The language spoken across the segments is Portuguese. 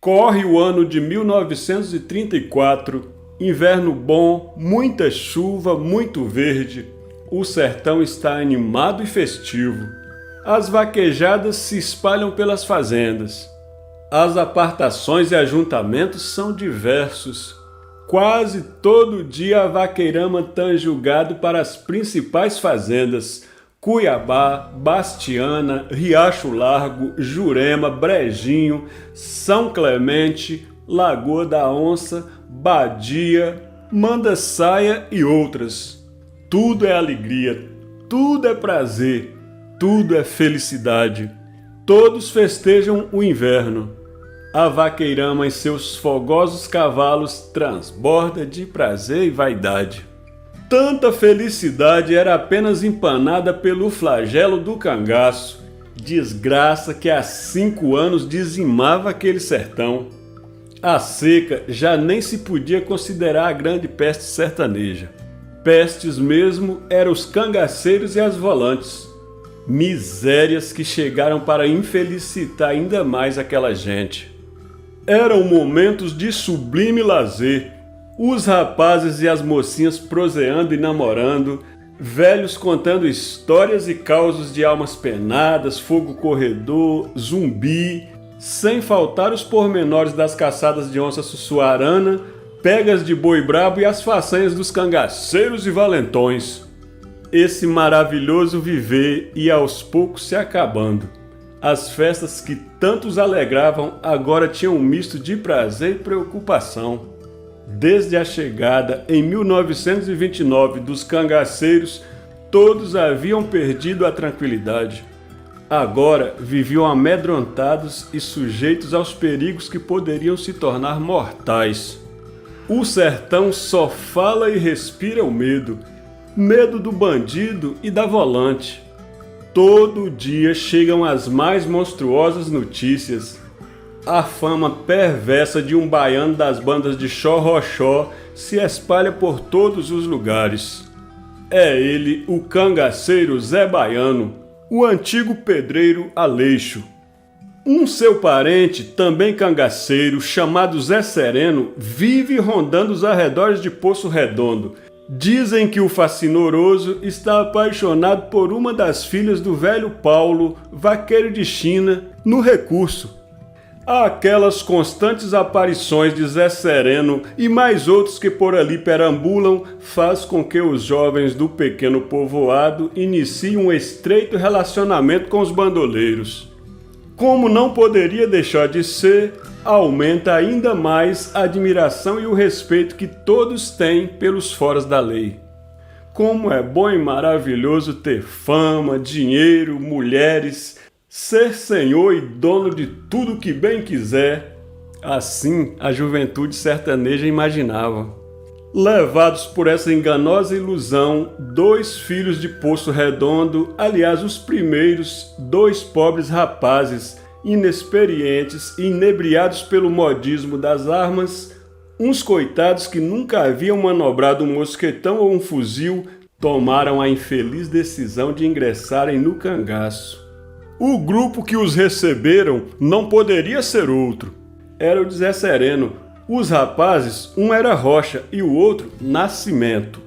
Corre o ano de 1934, inverno bom, muita chuva, muito verde. O sertão está animado e festivo. As vaquejadas se espalham pelas fazendas. As apartações e ajuntamentos são diversos. Quase todo dia a vaqueirama tange o gado para as principais fazendas: Cuiabá, Bastiana, Riacho Largo, Jurema, Brejinho, São Clemente, Lagoa da Onça, Badia, Mandaçaia e outras. Tudo é alegria, tudo é prazer, tudo é felicidade. Todos festejam o inverno. A vaqueirama em seus fogosos cavalos transborda de prazer e vaidade. Tanta felicidade era apenas empanada pelo flagelo do cangaço, desgraça que há 5 anos dizimava aquele sertão. A seca já nem se podia considerar a grande peste sertaneja. Pestes mesmo eram os cangaceiros e as volantes. Misérias que chegaram para infelicitar ainda mais aquela gente. Eram momentos de sublime lazer. Os rapazes e as mocinhas proseando e namorando, velhos contando histórias e causos de almas penadas, fogo corredor, zumbi, sem faltar os pormenores das caçadas de onça sussuarana, pegas de boi brabo e as façanhas dos cangaceiros e valentões. Esse maravilhoso viver ia aos poucos se acabando. As festas que tantos alegravam agora tinham um misto de prazer e preocupação. Desde a chegada, em 1929, dos cangaceiros, todos haviam perdido a tranquilidade. Agora viviam amedrontados e sujeitos aos perigos que poderiam se tornar mortais. O sertão só fala e respira o medo. Medo do bandido e da volante. Todo dia chegam as mais monstruosas notícias. A fama perversa de um baiano das bandas de xorroxó se espalha por todos os lugares. É ele, o cangaceiro Zé Baiano, o antigo pedreiro Aleixo. Um seu parente, também cangaceiro, chamado Zé Sereno, vive rondando os arredores de Poço Redondo. Dizem que o facinoroso está apaixonado por uma das filhas do velho Paulo, vaqueiro de China, no Recurso. Aquelas constantes aparições de Zé Sereno e mais outros que por ali perambulam faz com que os jovens do pequeno povoado iniciem um estreito relacionamento com os bandoleiros. Como não poderia deixar de ser, aumenta ainda mais a admiração e o respeito que todos têm pelos foras da lei. Como é bom e maravilhoso ter fama, dinheiro, mulheres, ser senhor e dono de tudo que bem quiser. Assim a juventude sertaneja imaginava. Levados por essa enganosa ilusão, 2 filhos de Poço Redondo, aliás os primeiros, 2 pobres rapazes, inexperientes e inebriados pelo modismo das armas, uns coitados que nunca haviam manobrado um mosquetão ou um fuzil, tomaram a infeliz decisão de ingressarem no cangaço. O grupo que os receberam não poderia ser outro. Era o de Zé Sereno. Os rapazes, um era Rocha e o outro Nascimento.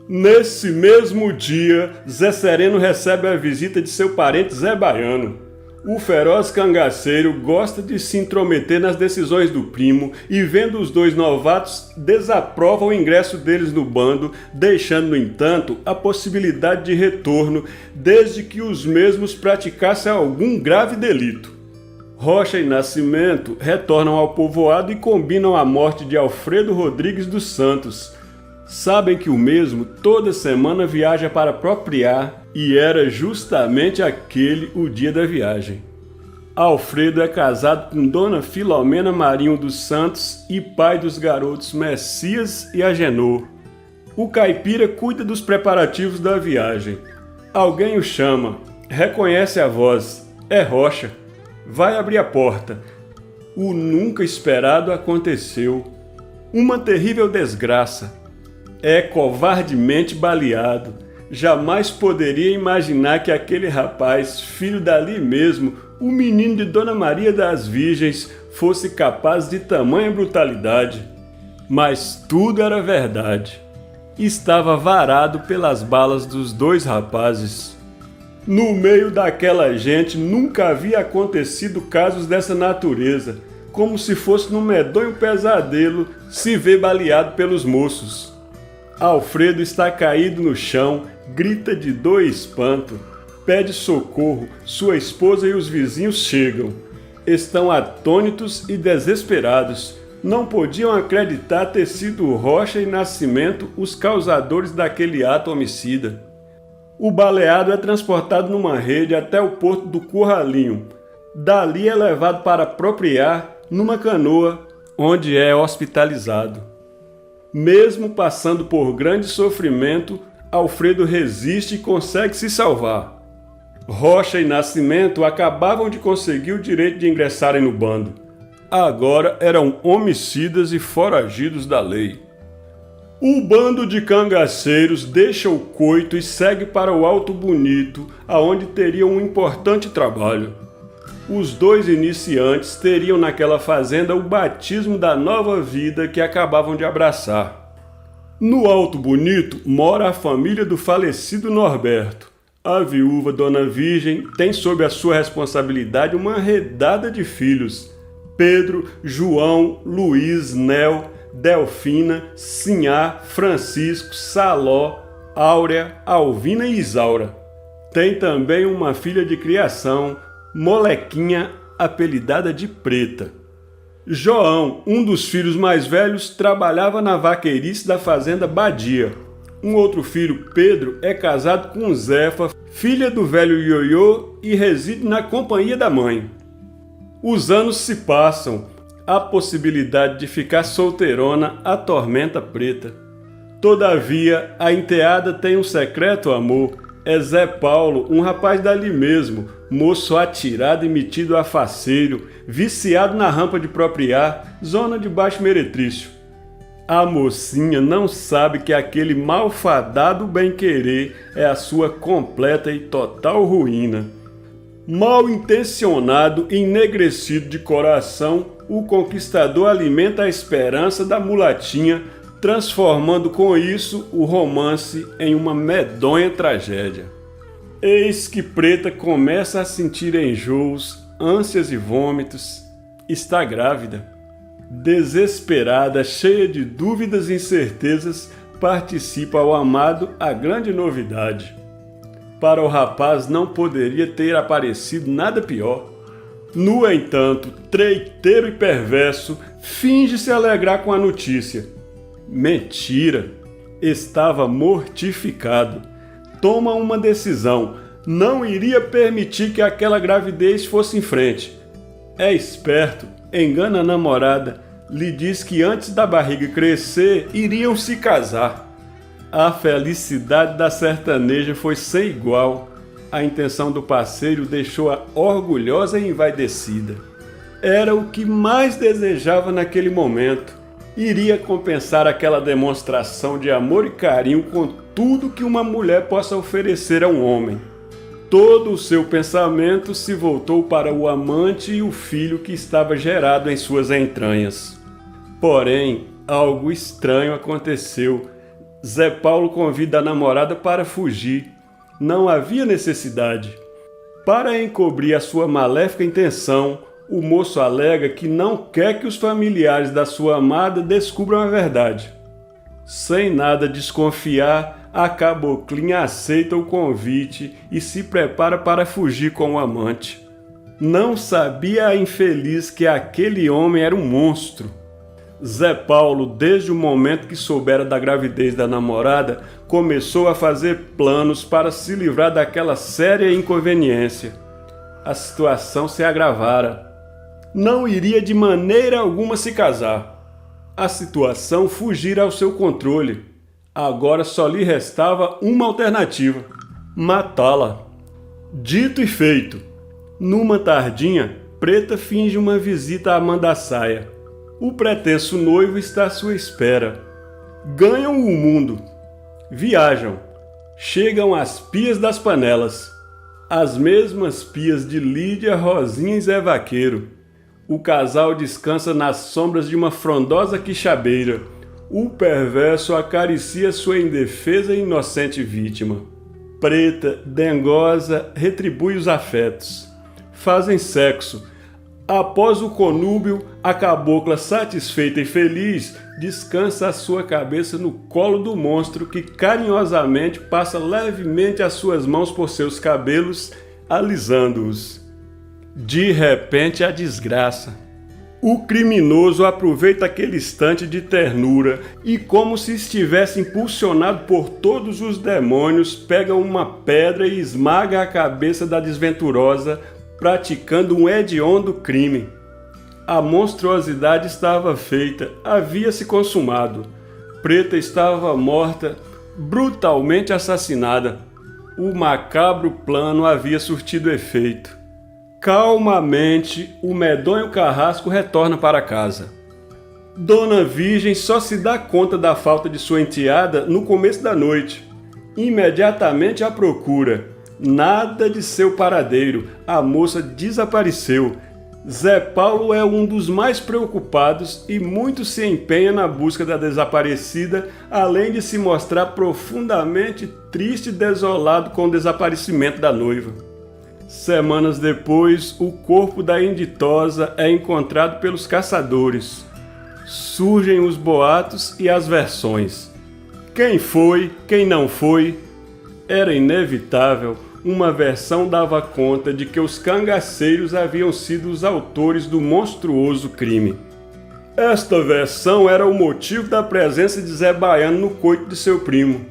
Nesse mesmo dia, Zé Sereno recebe a visita de seu parente Zé Baiano. O feroz cangaceiro gosta de se intrometer nas decisões do primo e, vendo os 2 novatos, desaprova o ingresso deles no bando, deixando, no entanto, a possibilidade de retorno, desde que os mesmos praticassem algum grave delito. Rocha e Nascimento retornam ao povoado e combinam a morte de Alfredo Rodrigues dos Santos. Sabem que o mesmo toda semana viaja para Propriá e era justamente aquele o dia da viagem. Alfredo é casado com Dona Filomena Marinho dos Santos e pai dos garotos Messias e Agenor. O caipira cuida dos preparativos da viagem. Alguém o chama, reconhece a voz, é Rocha. Vai abrir a porta. O nunca esperado aconteceu. Uma terrível desgraça. É covardemente baleado. Jamais poderia imaginar que aquele rapaz, filho dali mesmo, o menino de Dona Maria das Virgens, fosse capaz de tamanha brutalidade. Mas tudo era verdade. Estava varado pelas balas dos dois rapazes. No meio daquela gente nunca havia acontecido casos dessa natureza, como se fosse num medonho pesadelo se ver baleado pelos moços. Alfredo está caído no chão, grita de dor e espanto, pede socorro, sua esposa e os vizinhos chegam. Estão atônitos e desesperados. Não podiam acreditar ter sido Rocha e Nascimento os causadores daquele ato homicida. O baleado é transportado numa rede até o porto do Curralinho. Dali é levado para Propriar numa canoa, onde é hospitalizado. Mesmo passando por grande sofrimento, Alfredo resiste e consegue se salvar. Rocha e Nascimento acabavam de conseguir o direito de ingressarem no bando. Agora eram homicidas e foragidos da lei. O bando de cangaceiros deixa o coito e segue para o Alto Bonito, aonde teriam um importante trabalho. Os dois iniciantes teriam naquela fazenda o batismo da nova vida que acabavam de abraçar. No Alto Bonito mora a família do falecido Norberto. A viúva Dona Virgem tem sob a sua responsabilidade uma redada de filhos: Pedro, João, Luiz, Nel, Delfina, Sinhá, Francisco, Saló, Áurea, Alvina e Isaura. Tem também uma filha de criação, Molequinha, apelidada de Preta. João, um dos filhos mais velhos, trabalhava na vaqueirice da fazenda Badia. Um outro filho, Pedro, é casado com Zefa, filha do velho Ioiô, e reside na companhia da mãe. Os anos se passam. A possibilidade de ficar solteirona atormenta Preta. Todavia, a enteada tem um secreto amor. É Zé Paulo, um rapaz dali mesmo, moço atirado e metido a faceiro, viciado na rampa de Propriar, zona de Baixo Meretrício. A mocinha não sabe que aquele malfadado bem-querer é a sua completa e total ruína. Mal intencionado e enegrecido de coração, o conquistador alimenta a esperança da mulatinha, transformando com isso o romance em uma medonha tragédia. Eis que Preta começa a sentir enjoos, ânsias e vômitos. Está grávida. Desesperada, cheia de dúvidas e incertezas, participa ao amado a grande novidade. Para o rapaz não poderia ter aparecido nada pior. No entanto, treiteiro e perverso, finge se alegrar com a notícia. Mentira! Estava mortificado. Toma uma decisão. Não iria permitir que aquela gravidez fosse em frente. É esperto, engana a namorada, lhe diz que antes da barriga crescer, iriam se casar. A felicidade da sertaneja foi sem igual. A intenção do parceiro deixou-a orgulhosa e envaidecida. Era o que mais desejava naquele momento. Iria compensar aquela demonstração de amor e carinho com tudo que uma mulher possa oferecer a um homem. Todo o seu pensamento se voltou para o amante e o filho que estava gerado em suas entranhas. Porém, algo estranho aconteceu. Zé Paulo convida a namorada para fugir. Não havia necessidade. Para encobrir a sua maléfica intenção, o moço alega que não quer que os familiares da sua amada descubram a verdade. Sem nada desconfiar, a caboclinha aceita o convite e se prepara para fugir com o amante. Não sabia a infeliz que aquele homem era um monstro. Zé Paulo, desde o momento que soubera da gravidez da namorada, começou a fazer planos para se livrar daquela séria inconveniência. A situação se agravara. Não iria de maneira alguma se casar. A situação fugira ao seu controle. Agora só lhe restava uma alternativa: matá-la. Dito e feito. Numa tardinha, Preta finge uma visita a Mandaçaia. O pretenso noivo está à sua espera. Ganham o mundo. Viajam. Chegam às pias das panelas. As mesmas pias de Lídia, Rosinha e Zé Vaqueiro. O casal descansa nas sombras de uma frondosa quixabeira. O perverso acaricia sua indefesa e inocente vítima. Preta, dengosa, retribui os afetos. Fazem sexo. Após o conúbio, a cabocla, satisfeita e feliz, descansa a sua cabeça no colo do monstro que carinhosamente passa levemente as suas mãos por seus cabelos, alisando-os. De repente, a desgraça. O criminoso aproveita aquele instante de ternura e, como se estivesse impulsionado por todos os demônios, pega uma pedra e esmaga a cabeça da desventurosa, praticando um hediondo crime. A monstruosidade estava feita, havia se consumado. Preta estava morta, brutalmente assassinada. O macabro plano havia surtido efeito. Calmamente, o medonho carrasco retorna para casa. Dona Virgem só se dá conta da falta de sua enteada no começo da noite. Imediatamente a procura. Nada de seu paradeiro, a moça desapareceu. Zé Paulo é um dos mais preocupados e muito se empenha na busca da desaparecida, além de se mostrar profundamente triste e desolado com o desaparecimento da noiva. Semanas depois, o corpo da inditosa é encontrado pelos caçadores. Surgem os boatos e as versões. Quem foi, quem não foi? Era inevitável. Uma versão dava conta de que os cangaceiros haviam sido os autores do monstruoso crime. Esta versão era o motivo da presença de Zé Baiano no coito de seu primo.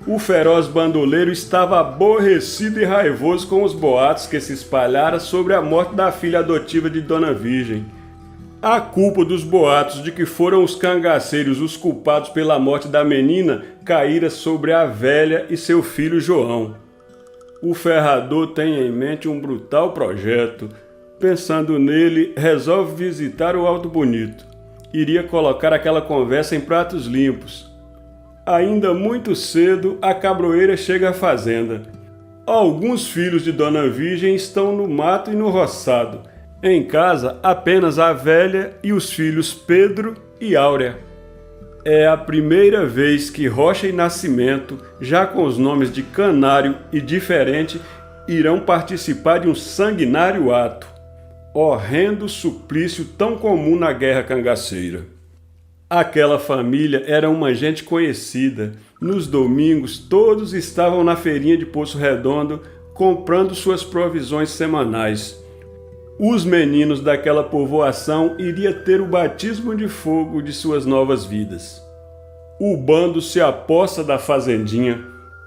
O feroz bandoleiro estava aborrecido e raivoso com os boatos que se espalharam sobre a morte da filha adotiva de Dona Virgem. A culpa dos boatos de que foram os cangaceiros os culpados pela morte da menina caíra sobre a velha e seu filho João. O ferrador tem em mente um brutal projeto. Pensando nele, resolve visitar o Alto Bonito. Iria colocar aquela conversa em pratos limpos. Ainda muito cedo, a cabroeira chega à fazenda. Alguns filhos de Dona Virgem estão no mato e no roçado. Em casa, apenas a velha e os filhos Pedro e Áurea. É a primeira vez que Rocha e Nascimento, já com os nomes de Canário e Diferente, irão participar de um sanguinário ato. Horrendo suplício tão comum na guerra cangaceira. Aquela família era uma gente conhecida. Nos domingos, todos estavam na feirinha de Poço Redondo, comprando suas provisões semanais. Os meninos daquela povoação iriam ter o batismo de fogo de suas novas vidas. O bando se aposta da fazendinha.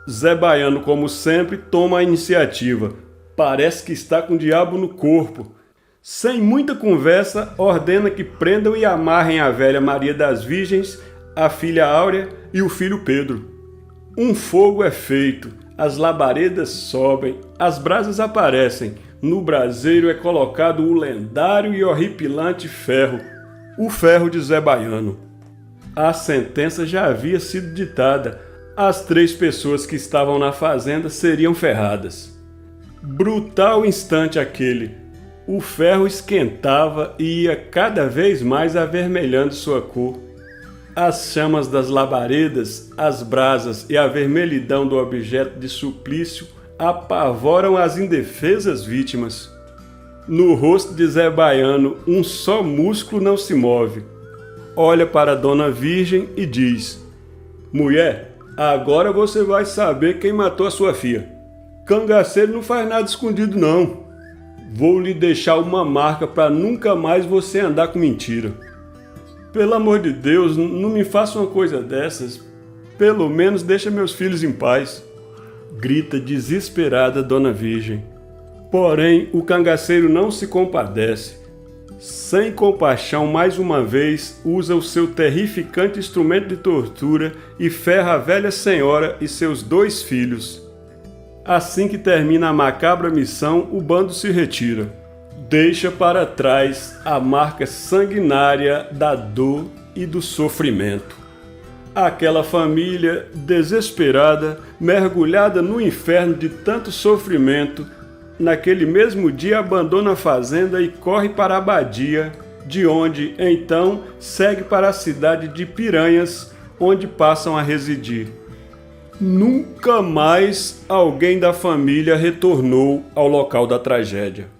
Zé Baiano, como sempre, toma a iniciativa. Parece que está com o diabo no corpo. Sem muita conversa, ordena que prendam e amarrem a velha Maria das Virgens, a filha Áurea e o filho Pedro. Um fogo é feito, as labaredas sobem, as brasas aparecem. No braseiro é colocado o lendário e horripilante ferro, o ferro de Zé Baiano. A sentença já havia sido ditada. As 3 pessoas que estavam na fazenda seriam ferradas. Brutal instante aquele. O ferro esquentava e ia cada vez mais avermelhando sua cor. As chamas das labaredas, as brasas e a vermelhidão do objeto de suplício apavoram as indefesas vítimas. No rosto de Zé Baiano, um só músculo não se move. Olha para Dona Virgem e diz: "Mulher, agora você vai saber quem matou a sua filha. Cangaceiro não faz nada escondido não. Vou lhe deixar uma marca para nunca mais você andar com mentira. Pelo amor de Deus, não me faça uma coisa dessas. Pelo menos deixa meus filhos em paz", grita desesperada Dona Virgem. Porém, o cangaceiro não se compadece. Sem compaixão, mais uma vez, usa o seu terrificante instrumento de tortura e ferra a velha senhora e seus 2 filhos. Assim que termina a macabra missão, o bando se retira. Deixa para trás a marca sanguinária da dor e do sofrimento. Aquela família, desesperada, mergulhada no inferno de tanto sofrimento, naquele mesmo dia, abandona a fazenda e corre para a abadia, de onde, então, segue para a cidade de Piranhas, onde passam a residir. Nunca mais alguém da família retornou ao local da tragédia.